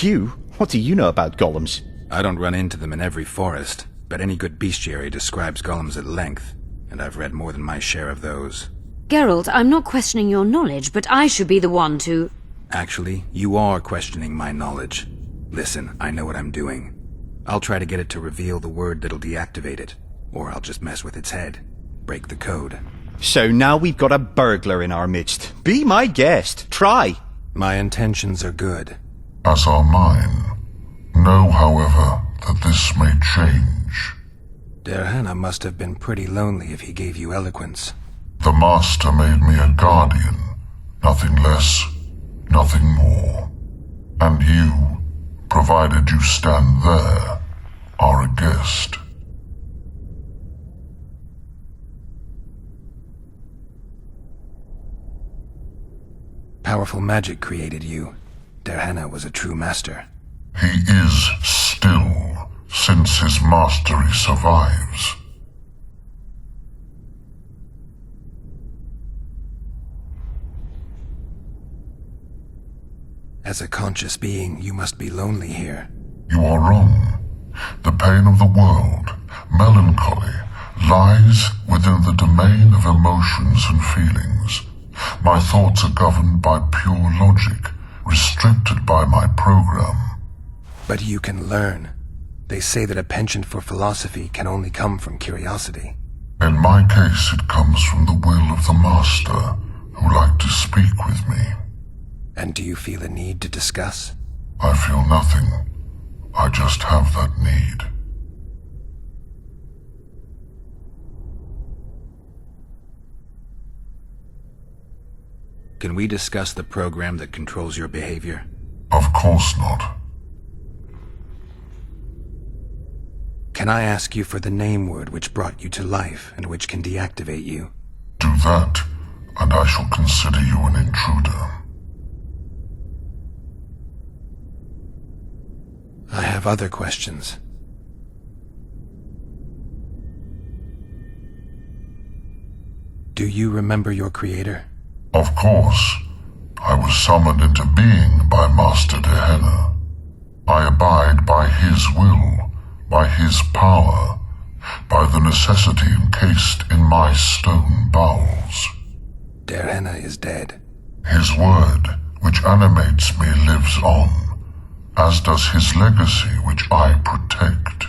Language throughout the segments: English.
You? What do you know about golems? I don't run into them in every forest, but any good bestiary describes golems at length, and I've read more than my share of those. Geralt, I'm not questioning your knowledge, but I should be the one to... Actually, you are questioning my knowledge. Listen, I know what I'm doing. I'll try to get it to reveal the word that'll deactivate it, or I'll just mess with its head. Break the code. So now we've got a burglar in our midst. Be my guest. Try. My intentions are good. As are mine. Know, however, that this may change. Derhana must have been pretty lonely if he gave you eloquence. The Master made me a guardian. Nothing less, nothing more. And you, provided you stand there, are a guest. Powerful magic created you. Derhana was a true master. He is still, since his mastery survives. As a conscious being, you must be lonely here. You are wrong. The pain of the world, melancholy, lies within the domain of emotions and feelings. My thoughts are governed by pure logic, restricted by my program. But you can learn. They say that a penchant for philosophy can only come from curiosity. In my case, it comes from the will of the Master, who liked to speak with me. And do you feel a need to discuss? I feel nothing. I just have that need. Can we discuss the program that controls your behavior? Of course not. Can I ask you for the name word which brought you to life and which can deactivate you? Do that, and I shall consider you an intruder. I have other questions. Do you remember your creator? Of course. I was summoned into being by Master Derhana. I abide by his will, by his power, by the necessity encased in my stone bowels. Derhana is dead. His word, which animates me, lives on, as does his legacy, which I protect.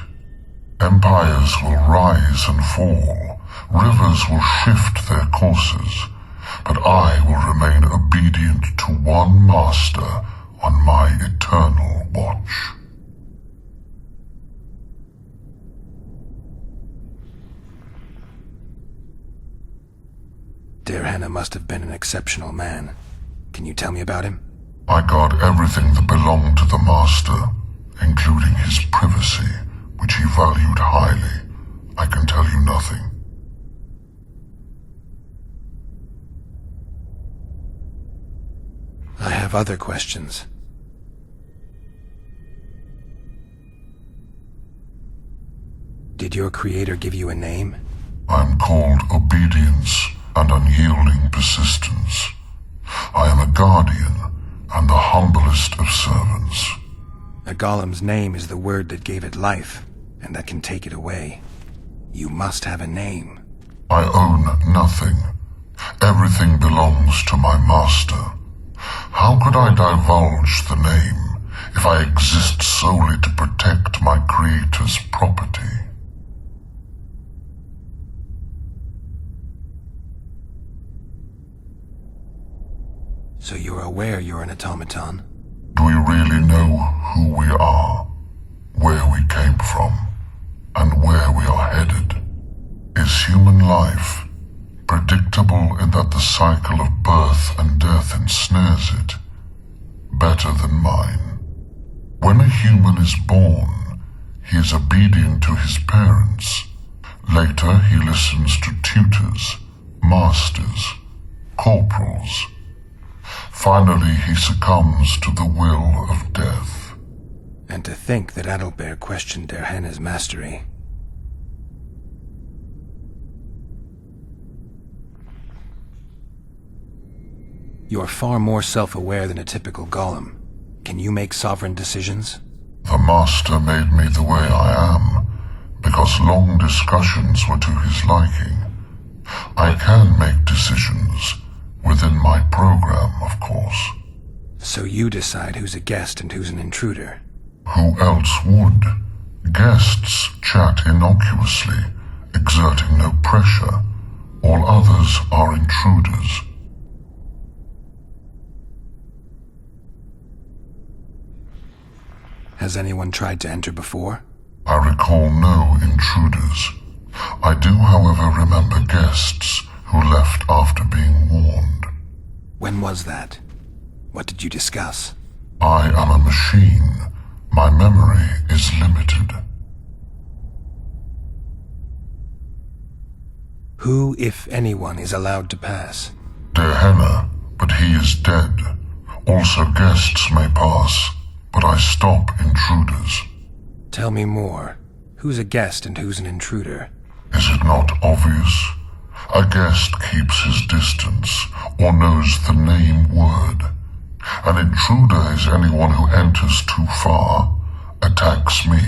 Empires will rise and fall, rivers will shift their courses, but I will remain obedient to one master on my eternal watch. Derhana must have been an exceptional man. Can you tell me about him? I guard everything that belonged to the Master, including his privacy, which he valued highly. I can tell you nothing. I have other questions. Did your creator give you a name? I'm called obedience and unyielding persistence. I am a guardian and the humblest of servants. A golem's name is the word that gave it life, and that can take it away. You must have a name. I own nothing. Everything belongs to my master. How could I divulge the name if I exist solely to protect my creator's property? So you're aware you're an automaton? Do we really know who we are, where we came from, and where we are headed? Is human life predictable in that the cycle of birth and death ensnares it, better than mine? When a human is born, he is obedient to his parents. Later he listens to tutors, masters, corporals. Finally he succumbs to the will of death. And to think that Adalbert questioned Derhana's mastery. You're far more self-aware than a typical golem. Can you make sovereign decisions? The Master made me the way I am, because long discussions were to his liking. I can make decisions, within my program, of course. So you decide who's a guest and who's an intruder? Who else would? Guests chat innocuously, exerting no pressure. All others are intruders. Has anyone tried to enter before? I recall no intruders. I do, however, remember guests who left after being warned. When was that? What did you discuss? I am a machine. My memory is limited. Who, if anyone, is allowed to pass? Dehenna, but he is dead. Also guests may pass, but I stop intruders. Tell me more. Who's a guest and who's an intruder? Is it not obvious? A guest keeps his distance, or knows the name word. An intruder is anyone who enters too far, attacks me,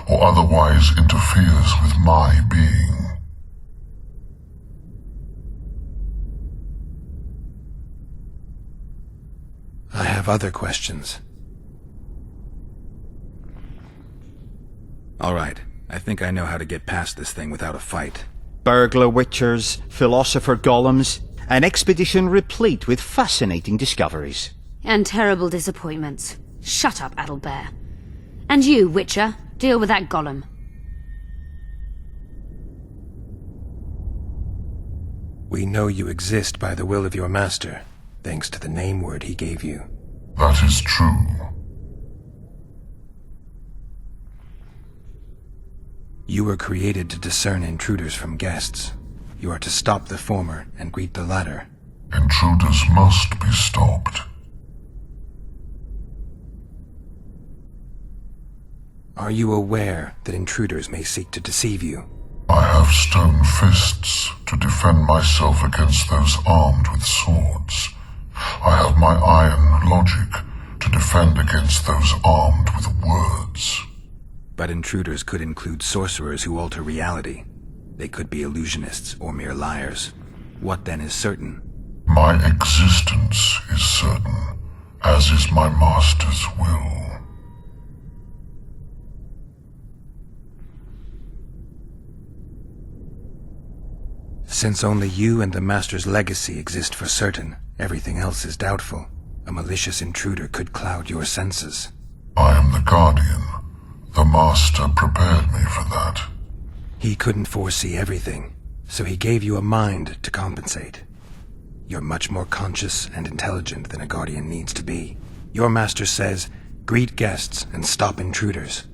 or otherwise interferes with my being. I have other questions. All right. I think I know how to get past this thing without a fight. Burglar witchers, philosopher golems, an expedition replete with fascinating discoveries. And terrible disappointments. Shut up, Adelbear. And you, Witcher, deal with that golem. We know you exist by the will of your master, thanks to the name word he gave you. That is true. You were created to discern intruders from guests. You are to stop the former and greet the latter. Intruders must be stopped. Are you aware that intruders may seek to deceive you? I have stone fists to defend myself against those armed with swords. I have my iron logic to defend against those armed with words. But intruders could include sorcerers who alter reality. They could be illusionists or mere liars. What then is certain? My existence is certain, as is my master's will. Since only you and the master's legacy exist for certain, everything else is doubtful. A malicious intruder could cloud your senses. I am the guardian. The master prepared me for that. He couldn't foresee everything, so he gave you a mind to compensate. You're much more conscious and intelligent than a guardian needs to be. Your master says, greet guests and stop intruders.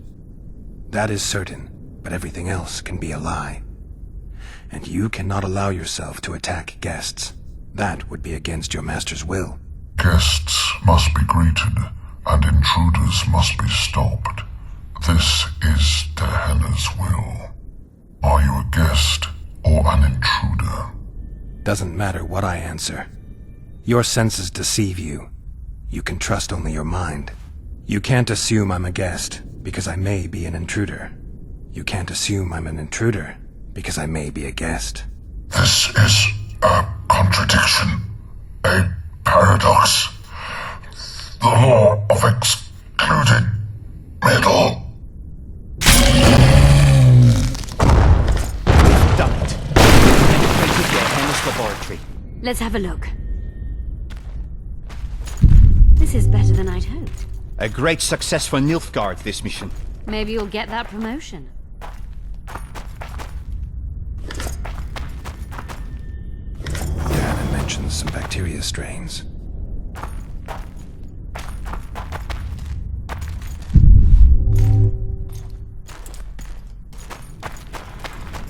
That is certain, but everything else can be a lie. And you cannot allow yourself to attack guests. That would be against your master's will. Guests must be greeted, and intruders must be stopped. This is Dehenna's will. Are you a guest or an intruder? Doesn't matter what I answer. Your senses deceive you. You can trust only your mind. You can't assume I'm a guest, because I may be an intruder. You can't assume I'm an intruder, because I may be a guest. This is a contradiction, a paradox. The law of excluded middle. Done it. Penetrated Dehenna's laboratory. Let's have a look. This is better than I'd hoped. A great success for Nilfgaard, this mission. Maybe you'll get that promotion. Dad mentions some bacteria strains.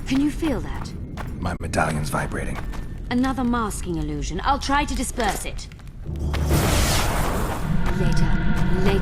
Can you feel that? My medallion's vibrating. Another masking illusion. I'll try to disperse it. Later.